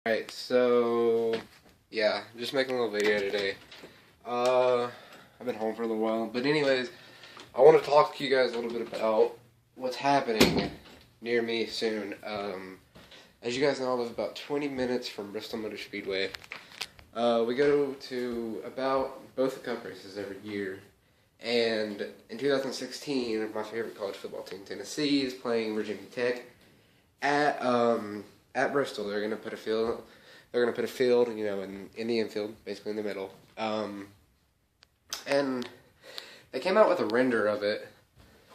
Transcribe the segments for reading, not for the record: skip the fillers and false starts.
Alright, so yeah, just making a little video today. I've been home for a little while, but anyways, I want to talk to you guys a little bit about what's happening near me soon. As you guys know, I live about 20 minutes from Bristol Motor Speedway. We go to about both the cup races every year, and in 2016, my favorite college football team, Tennessee, is playing Virginia Tech at Bristol. They're gonna put a field. They're gonna put a field, you know, in the infield, basically in the middle. And they came out with a render of it,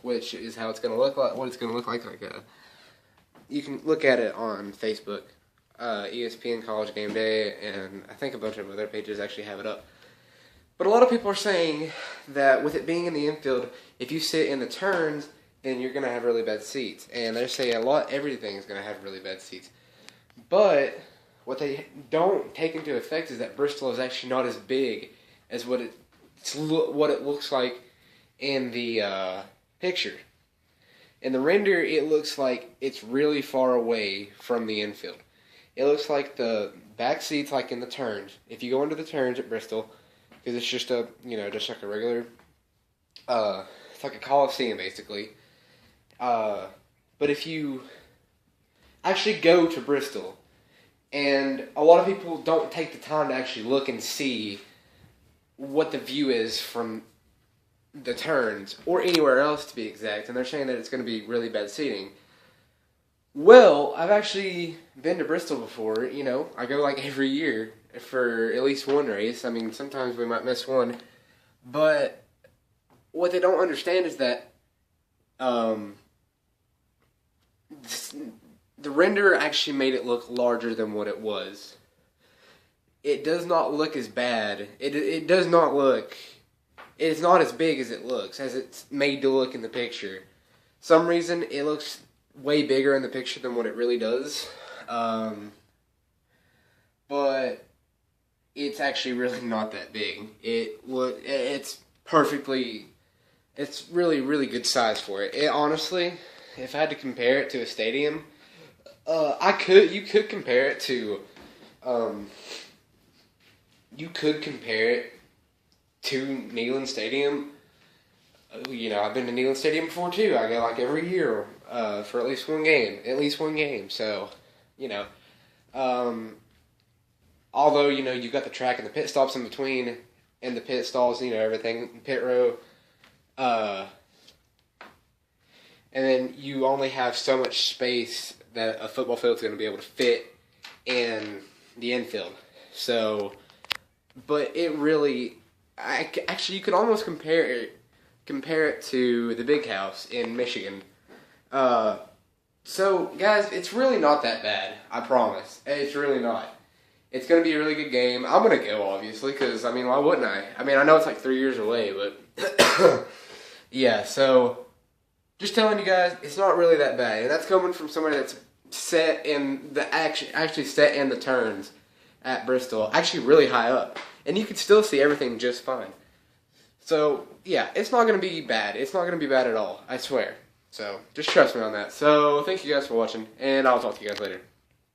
which is how it's gonna look like. What it's gonna look like. You can look at it on Facebook, ESPN College Game Day, and I think a bunch of other pages actually have it up. But a lot of people are saying that with it being in the infield, if you sit in the turns, then you're going to have really bad seats. And they're saying everything is going to have really bad seats. But what they don't take into effect is that Bristol is actually not as big as what it looks like in the picture. In the render, it looks like it's really far away from the infield. It looks like the back seats, like in the turns. If you go into the turns at Bristol, because it's just just like a regular, it's like a coliseum basically. But if you actually go to Bristol, and a lot of people don't take the time to actually look and see what the view is from the turns, or anywhere else to be exact, and they're saying that it's going to be really bad seating. Well, I've actually been to Bristol before. I go like every year for at least one race. I mean, sometimes we might miss one, but what they don't understand is that the render actually made it look larger than what it was. It does not look as bad. It does not look. It's not as big as it looks, as it's made to look in the picture. Some reason it looks way bigger in the picture than what it really does. But it's actually really not that big. It's really, really good size for it. Honestly, if I had to compare it to a stadium, you could compare it to Neyland Stadium. I've been to Neyland Stadium before too. I go like every year for at least one game. So, although you've got the track and the pit stops in between, and the pit stalls, everything, pit row, and then you only have so much space that a football field is going to be able to fit in the infield. So, but it really, actually, you could almost compare it to the Big House in Michigan. So, guys, it's really not that bad. I promise. It's really not. It's going to be a really good game. I'm going to go, obviously, because, why wouldn't I? I know it's like 3 years away, but yeah, so just telling you guys, it's not really that bad. And that's coming from somebody that's actually set in the turns at Bristol, actually really high up. And you can still see everything just fine. So, yeah, it's not going to be bad. It's not going to be bad at all, I swear. So, just trust me on that. So, thank you guys for watching, and I'll talk to you guys later.